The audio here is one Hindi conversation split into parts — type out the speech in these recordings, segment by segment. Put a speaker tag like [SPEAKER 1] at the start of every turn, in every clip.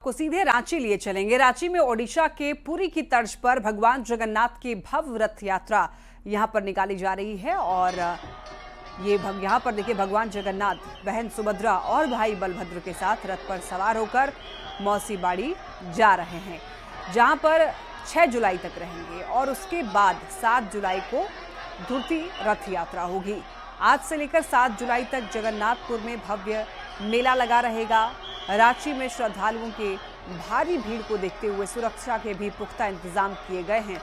[SPEAKER 1] को सीधे रांची लिए चलेंगे। रांची में ओडिशा के पुरी की तर्ज पर भगवान जगन्नाथ की भव्य रथ यात्रा यहां पर निकाली जा रही है और यहां पर देखिए भगवान जगन्नाथ बहन सुभद्रा और भाई बलभद्र के साथ रथ पर सवार होकर मौसी बाड़ी जा रहे हैं, जहां पर 6 जुलाई तक रहेंगे और उसके बाद 7 जुलाई को धुरती रथ यात्रा होगी। आज से लेकर 7 जुलाई तक जगन्नाथपुर में भव्य मेला लगा रहेगा। रांची में श्रद्धालुओं के भारी भीड़ को देखते हुए सुरक्षा के भी पुख्ता इंतजाम किए गए हैं।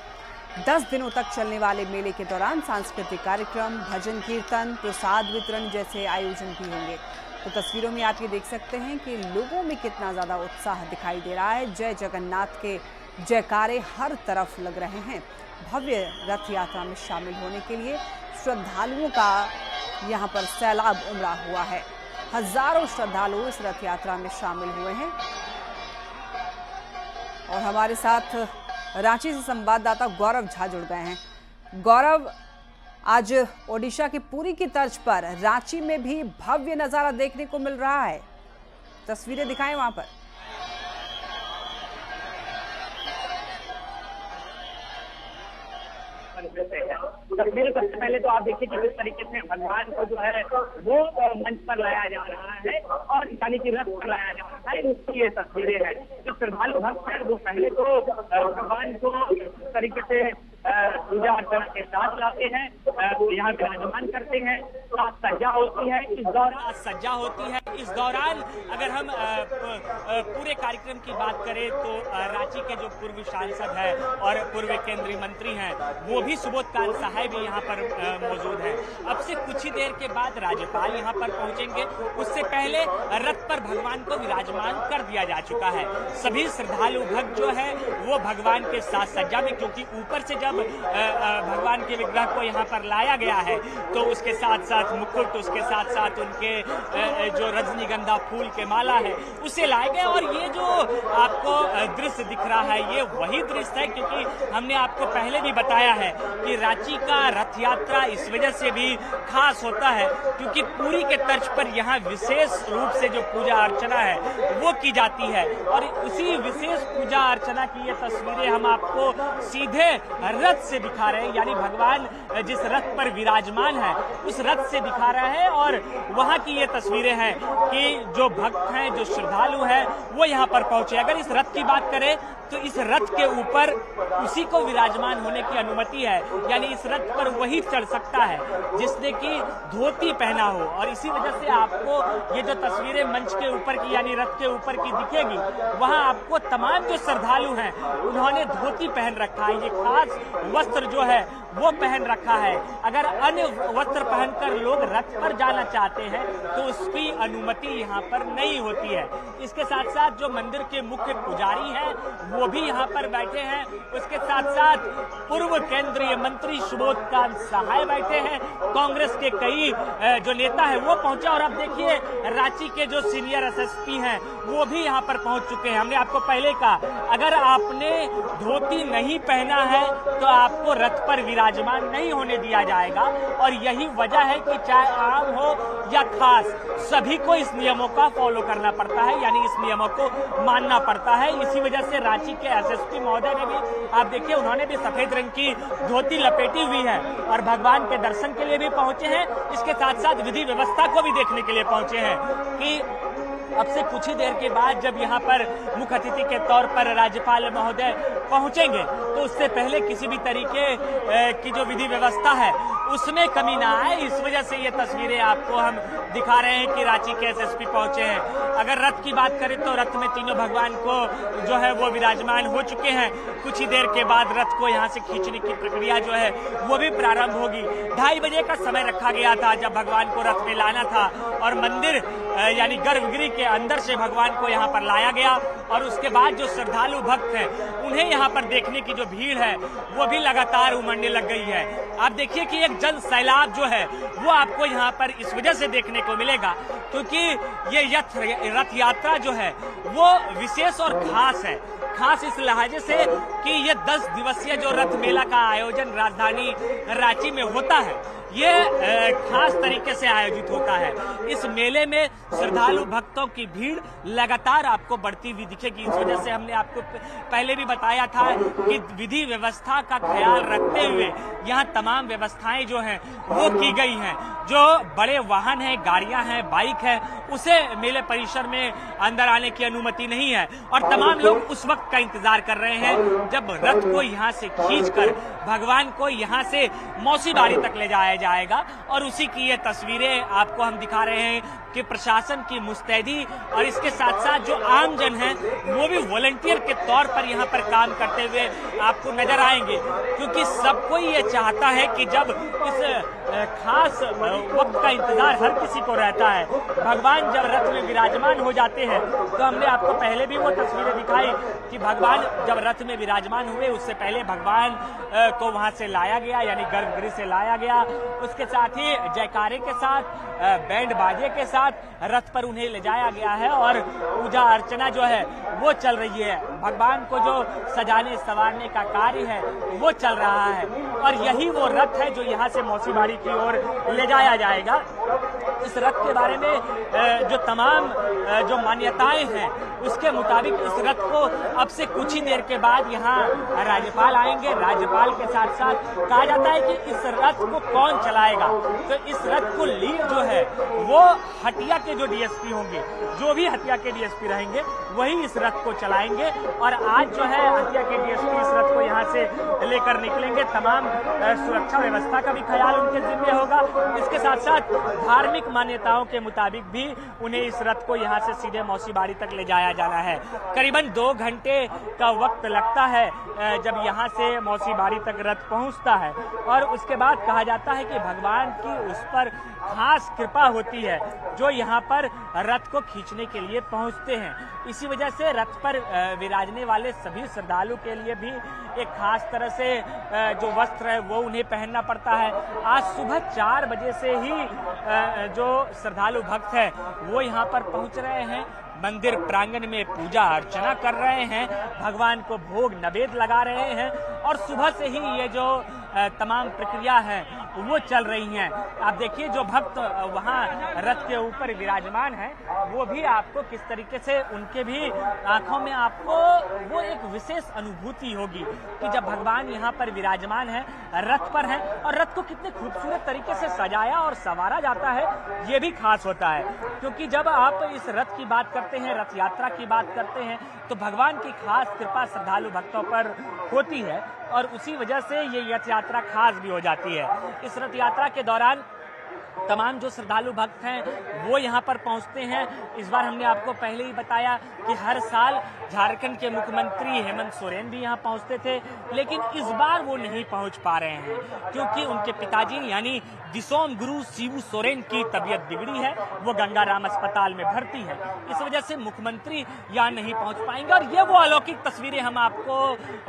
[SPEAKER 1] 10 दिनों तक चलने वाले मेले के दौरान सांस्कृतिक कार्यक्रम, भजन कीर्तन, प्रसाद वितरण जैसे आयोजन भी होंगे। तो तस्वीरों में आप ये देख सकते हैं कि लोगों में कितना ज्यादा उत्साह दिखाई दे रहा है। जय जगन्नाथ के जयकारे हर तरफ लग रहे हैं। भव्य रथ यात्रा में शामिल होने के लिए श्रद्धालुओं का यहाँ पर सैलाब उमड़ा हुआ है। हजारों श्रद्धालु इस रथ यात्रा में शामिल हुए हैं और हमारे साथ रांची से संवाददाता गौरव झा जुड़ गए हैं। गौरव, आज ओडिशा के पुरी की तर्ज पर रांची में भी भव्य नजारा देखने को मिल रहा है, तस्वीरें दिखाएं वहां पर।
[SPEAKER 2] तस्वीर सबसे पहले तो आप देखिए कि किस तरीके से भगवान को जो है वो मंच पर लाया जा रहा है और यानी कि रथ पर लाया जा रहा है, उसकी ये तस्वीरें हैं। जो श्रद्धालु भक्त हैं वो पहले तो भगवान को इस तरीके से पूजा अर्चना के साथ लाते हैं, यहाँ विराजमान करते हैं। साथ सज्जा होती है, इस दौरान अगर हम पूरे कार्यक्रम की बात करें तो रांची के जो पूर्व सांसद है और पूर्व केंद्रीय मंत्री हैं वो भी सुबोध कांत सहाय भी यहाँ पर मौजूद है। अब से कुछ ही देर के बाद राज्यपाल यहाँ पर पहुंचेंगे। उससे पहले रथ पर भगवान को विराजमान कर दिया जा चुका है। सभी श्रद्धालु भक्त जो है वो भगवान के साथ सज्जा में, क्योंकि ऊपर से जब भगवान के विग्रह को यहाँ पर लाया गया है तो उसके साथ साथ मुकुट, उसके साथ साथ उनके जो रजनीगंधा फूल के माला है उसे लाए गए। और ये जो आपको दृश्य दिख रहा है ये वही दृश्य है, क्योंकि हमने आपको पहले भी बताया है कि रांची का रथ यात्रा इस वजह से भी खास होता है क्योंकि पुरी के तर्ज पर यहाँ विशेष रूप से जो पूजा अर्चना है वो की जाती है। और उसी विशेष पूजा अर्चना की ये तस्वीरें हम आपको सीधे रथ से दिखा रहे हैं, यानी भगवान जिस रथ पर विराजमान है उस रथ से दिखा रहा है। और वहां की ये तस्वीरें हैं कि जो भक्त हैं, जो श्रद्धालु हैं वो यहाँ पर पहुंचे। अगर इस रथ की बात करें तो इस रथ के ऊपर उसी को विराजमान होने की अनुमति है, यानी इस रथ पर वही चढ़ सकता है जिसने की धोती पहना हो। और इसी वजह से आपको ये जो तस्वीरें मंच के ऊपर की यानी रथ के ऊपर की दिखेगी, वहां आपको तमाम जो श्रद्धालु हैं उन्होंने धोती पहन रखा है। ये खास वस्त्र जो है वो पहन रखा है। अगर अन्य वस्त्र पहनकर लोग रथ पर जाना चाहते हैं तो उसकी अनुमति यहाँ पर नहीं होती है। इसके साथ साथ जो मंदिर के मुख्य पुजारी हैं वो भी यहाँ पर बैठे हैं। उसके साथ साथ पूर्व केंद्रीय मंत्री सुबोध कांत सहाय बैठे हैं। कांग्रेस के कई जो नेता है वो पहुंचे। और अब देखिए रांची के जो सीनियर एसएसपी हैं वो भी यहाँ पर पहुंच चुके हैं। हमने आपको पहले कहा अगर आपने धोती नहीं पहना है तो आपको रथ पर विराजमान नहीं होने दिया जाएगा। और यही वजह है कि चाहे आम हो या खास, सभी को इस नियमों का फॉलो करना पड़ता है, यानी इस नियमों को मानना पड़ता है। इसी वजह से रांची के एसएसपी महोदय ने भी, आप देखिए उन्होंने भी सफेद रंग की धोती लपेटी हुई है और भगवान के दर्शन के लिए भी पहुंचे हैं। इसके साथ साथ विधि व्यवस्था को भी देखने के लिए पहुंचे हैं कि अब से कुछ ही देर के बाद जब यहाँ पर मुख्य अतिथि के तौर पर राज्यपाल महोदय पहुंचेंगे तो उससे पहले किसी भी तरीके की जो विधि व्यवस्था है उसमें कमी ना आए। इस वजह से ये तस्वीरें आपको हम दिखा रहे हैं कि रांची के एसएसपी पहुंचे हैं। अगर रथ की बात करें तो रथ में तीनों भगवान को जो है वो विराजमान हो चुके हैं। कुछ ही देर के बाद रथ को यहाँ से खींचने की प्रक्रिया जो है वो भी प्रारंभ होगी। 2:30 बजे का समय रखा गया था जब भगवान को रथ में लाना था और मंदिर यानी गर्भगृह के अंदर से भगवान को यहाँ पर लाया गया। और उसके बाद जो श्रद्धालु भक्त हैं उन्हें यहाँ पर देखने की जो भीड़ है वो भी लगातार उमड़ने लग गई है। आप देखिए कि एक जन सैलाब जो है वो आपको यहाँ पर इस वजह से देखने को मिलेगा क्योंकि ये रथ यात्रा जो है वो विशेष और खास है।
[SPEAKER 3] खास इस लिहाजे से कि ये 10 दिवसीय जो रथ मेला का आयोजन राजधानी रांची में होता है, ये खास तरीके से आयोजित होता है। इस मेले में श्रद्धालु भक्तों की भीड़ लगातार आपको बढ़ती हुई दिखेगी। इस वजह से हमने आपको पहले भी बताया था कि विधि व्यवस्था का ख्याल रखते हुए यहाँ तमाम व्यवस्थाएं जो हैं वो की गई हैं। जो बड़े वाहन हैं, गाड़ियां हैं, बाइक है, उसे मेले परिसर में अंदर आने की अनुमति नहीं है और तमाम लोग उस वक्त का इंतजार कर रहे हैं जब रथ को यहाँ से खींचकर भगवान को यहाँ से मौसी बाड़ी तक ले जाया जाएगा। और उसी की ये तस्वीरें आपको हम दिखा रहे हैं कि प्रशासन की मुस्तैदी और इसके साथ साथ जो आमजन है वो भी वॉलंटियर के तौर पर यहाँ पर काम करते हुए आपको नजर आएंगे, क्योंकि सब कोई ये चाहता है कि जब इस खास वक्त का इंतजार हर किसी को रहता है, भगवान जब रथ में विराजमान हो जाते हैं, तो हमने आपको पहले भी वो तस्वीरें दिखाई कि भगवान जब रथ में विराजमान हुए उससे पहले भगवान को वहां से लाया गया, यानी गर्भगृह से लाया गया। उसके साथ ही जयकारे के साथ, बैंड बाजे के साथ रथ पर उन्हें ले जाया गया है और पूजा अर्चना जो है वो चल रही है। भगवान को जो सजाने संवारने का कार्य है वो चल रहा है और यही वो रथ है जो यहाँ से मौसी बाड़ी की ओर ले जाया जाएगा। इस रथ के बारे में जो तमाम जो मान्यताएं हैं उसके मुताबिक इस रथ को अब से कुछ ही देर के बाद यहाँ राज्यपाल आएंगे। राज्यपाल के साथ साथ कहा जाता है कि इस रथ को कौन चलाएगा, तो इस रथ को लीड जो है वो हटिया के जो डीएसपी होंगे, जो भी हटिया के डीएसपी रहेंगे वही इस रथ को चलाएंगे। और आज जो है हटिया के डीएसपी इस रथ को यहाँ से लेकर निकलेंगे। तमाम सुरक्षा व्यवस्था का भी ख्याल उनके जिम्मे होगा। इसके साथ साथ धार्मिक मान्यताओं के मुताबिक भी उन्हें इस रथ को यहाँ से सीधे मौसी बाड़ी तक ले जाया जाना है। करीबन 2 घंटे का वक्त लगता है जब यहाँ से मौसी बाड़ी तक रथ पहुँचता है और उसके बाद कहा जाता है कि भगवान की उस पर खास कृपा होती है जो यहाँ पर रथ को खींचने के लिए पहुँचते हैं। इसी वजह से रथ पर विराजने वाले सभी श्रद्धालु के लिए भी एक खास तरह से जो वस्त्र है वो उन्हें पहनना पड़ता है। आज सुबह 4 बजे से ही जो श्रद्धालु भक्त है वो यहाँ पर पहुँच रहे हैं, मंदिर प्रांगण में पूजा अर्चना कर रहे हैं, भगवान को भोग नैवेद्य लगा रहे हैं और सुबह से ही ये जो तमाम प्रक्रिया है वो चल रही हैं। आप देखिए जो भक्त वहाँ रथ के ऊपर विराजमान है वो भी आपको किस तरीके से उनके भी आंखों में आपको वो एक विशेष अनुभूति होगी कि जब भगवान यहाँ पर विराजमान है, रथ पर है और रथ को कितने खूबसूरत तरीके से सजाया और संवारा जाता है, ये भी खास होता है। क्योंकि जब आप इस रथ की बात करते हैं, रथ यात्रा की बात करते हैं, तो भगवान की खास कृपा श्रद्धालु भक्तों पर होती है और उसी वजह से ये रथ यात्रा खास भी हो जाती है। इस रथ यात्रा के दौरान तमाम जो श्रद्धालु भक्त हैं वो यहाँ पर पहुँचते हैं। इस बार हमने आपको पहले ही बताया कि हर साल झारखंड के मुख्यमंत्री हेमंत सोरेन भी यहाँ पहुँचते थे, लेकिन इस बार वो नहीं पहुँच पा रहे हैं क्योंकि उनके पिताजी यानी दिसोम गुरु शिबू सोरेन की तबीयत बिगड़ी है, वो गंगाराम अस्पताल में भर्ती है। इस वजह से मुख्यमंत्री यहाँ नहीं पहुँच पाएंगे और ये वो अलौकिक तस्वीरें हम आपको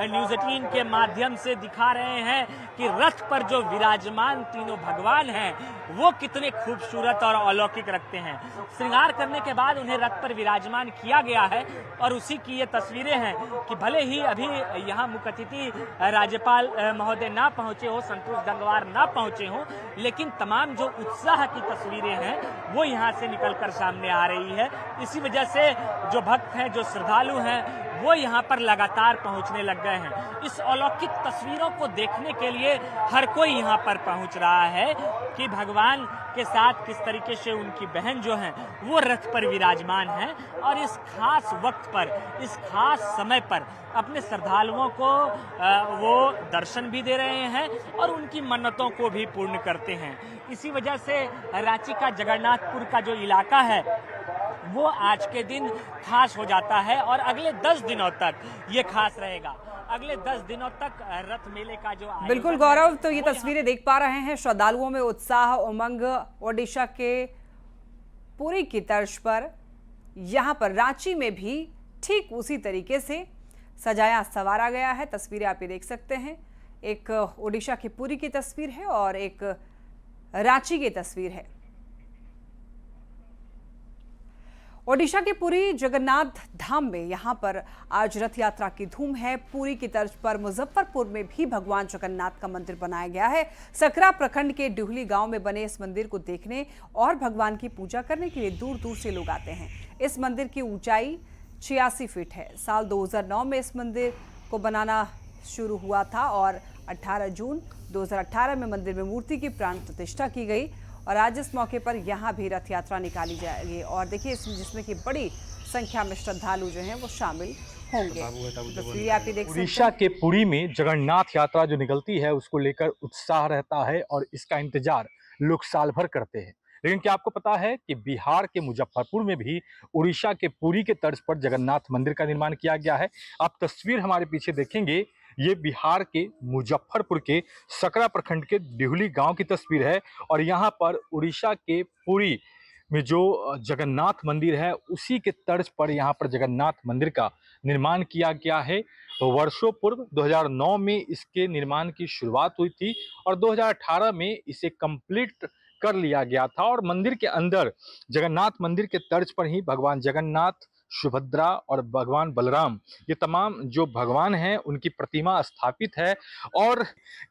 [SPEAKER 3] न्यूज़ 18 के माध्यम से दिखा रहे हैं कि रथ पर जो विराजमान तीनों भगवान हैं वो कितने खूबसूरत और अलौकिक रखते हैं। श्रृंगार करने के बाद उन्हें रथ पर विराजमान किया गया है और उसी की ये तस्वीरें हैं कि भले ही अभी यहाँ मुख्य अतिथि राज्यपाल महोदय ना पहुँचे हो, संतोष गंगवार ना पहुँचे हो, लेकिन तमाम जो उत्साह की तस्वीरें हैं वो यहाँ से निकलकर सामने आ रही है। इसी वजह से जो भक्त हैं, जो श्रद्धालु हैं, वो यहाँ पर लगातार पहुँचने लग गए हैं। इस अलौकिक तस्वीरों को देखने के लिए हर कोई यहाँ पर पहुँच रहा है कि भगवान के साथ किस तरीके से उनकी बहन जो है वो रथ पर विराजमान है और इस खास वक्त पर, इस खास समय पर अपने श्रद्धालुओं को वो दर्शन भी दे रहे हैं और उनकी मन्नतों को भी पूर्ण करते हैं। इसी वजह से रांची का जगन्नाथपुर का जो इलाका है वो आज के दिन खास हो जाता है और अगले 10 दिनों तक ये खास रहेगा। अगले 10 दिनों तक रथ मेले का जो
[SPEAKER 1] बिल्कुल गौरव, तो ये तस्वीरें देख पा रहे हैं, श्रद्धालुओं में उत्साह, उमंग। ओडिशा के पुरी की तर्ज पर यहाँ पर रांची में भी ठीक उसी तरीके से सजाया संवारा गया है। तस्वीरें आप ये देख सकते हैं, एक ओडिशा की पुरी की तस्वीर है और एक रांची की तस्वीर है। ओडिशा के पुरी जगन्नाथ धाम में यहां पर आज रथ यात्रा की धूम है। पुरी की तर्ज पर मुजफ्फरपुर में भी भगवान जगन्नाथ का मंदिर बनाया गया है। सकरा प्रखंड के डिहुली गांव में बने इस मंदिर को देखने और भगवान की पूजा करने के लिए दूर दूर से लोग आते हैं। इस मंदिर की ऊंचाई 86 फीट है। साल 2009 में इस मंदिर को बनाना शुरू हुआ था और 18 जून 2018 में मंदिर में मूर्ति की प्राण प्रतिष्ठा की गई और आज इस मौके पर यहाँ भी रथ यात्रा निकाली जाएगी और देखिए जिसमें कि बड़ी संख्या में श्रद्धालु जो हैं वो शामिल होंगे। तस्वीरें आप देख सकते हैं।
[SPEAKER 4] उड़ीसा के पुरी में जगन्नाथ यात्रा जो निकलती है उसको लेकर उत्साह रहता है और इसका इंतजार लोग साल भर करते हैं। लेकिन क्या आपको पता है कि बिहार के मुजफ्फरपुर में भी उड़ीसा के पुरी के तर्ज पर जगन्नाथ मंदिर का निर्माण किया गया है। आप तस्वीर हमारे पीछे देखेंगे, ये बिहार के मुजफ्फरपुर के सकरा प्रखंड के डिहुली गांव की तस्वीर है और यहाँ पर उड़ीसा के पुरी में जो जगन्नाथ मंदिर है उसी के तर्ज पर यहाँ पर जगन्नाथ मंदिर का निर्माण किया गया है। वर्षों पूर्व 2009 में इसके निर्माण की शुरुआत हुई थी और 2018 में इसे कंप्लीट कर लिया गया था और मंदिर के अंदर जगन्नाथ मंदिर के तर्ज पर ही भगवान जगन्नाथ, सुभद्रा और भगवान बलराम, ये तमाम जो भगवान हैं उनकी प्रतिमा स्थापित है और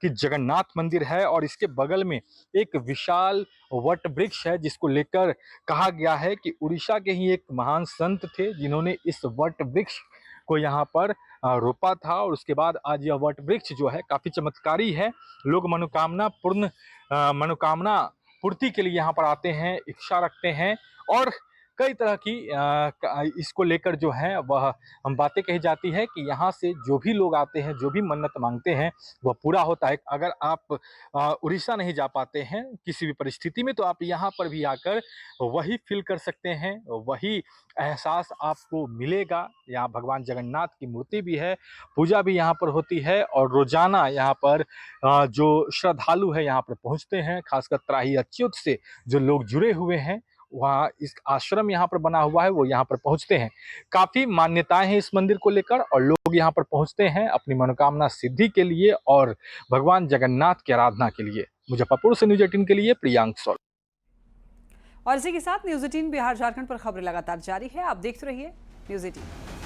[SPEAKER 4] कि जगन्नाथ मंदिर है और इसके बगल में एक विशाल वट वृक्ष है जिसको लेकर कहा गया है कि उड़ीसा के ही एक महान संत थे जिन्होंने इस वट वृक्ष को यहाँ पर रोपा था और उसके बाद आज यह वट वृक्ष जो है काफी चमत्कारी है। लोग मनोकामना पूर्ति के लिए यहाँ पर आते हैं, इच्छा रखते हैं और कई तरह की इसको लेकर जो है वह हम बातें कही जाती है कि यहाँ से जो भी लोग आते हैं, जो भी मन्नत मांगते हैं वह पूरा होता है। अगर आप उड़ीसा नहीं जा पाते हैं किसी भी परिस्थिति में तो आप यहाँ पर भी आकर वही फील कर सकते हैं, वही एहसास आपको मिलेगा। यहाँ भगवान जगन्नाथ की मूर्ति भी है, पूजा भी यहाँ पर होती है और रोजाना यहाँ पर जो श्रद्धालु है यहाँ पर पहुँचते हैं। खासकर त्राही अच्युत से जो लोग जुड़े हुए हैं, वहाँ इस आश्रम यहाँ पर बना हुआ है, वो यहाँ पर पहुँचते हैं। काफ़ी मान्यताएं हैं इस मंदिर को लेकर और लोग यहाँ पर पहुँचते हैं अपनी मनोकामना सिद्धि के लिए और भगवान जगन्नाथ की आराधना के लिए। मुजफ्फरपुर से न्यूज़ 18 के लिए प्रियांक सौल।
[SPEAKER 1] और इसी के साथ न्यूज़ 18 बिहार झारखंड पर खबरें लगातार जारी है। आप देखते रहिए न्यूज़ 18।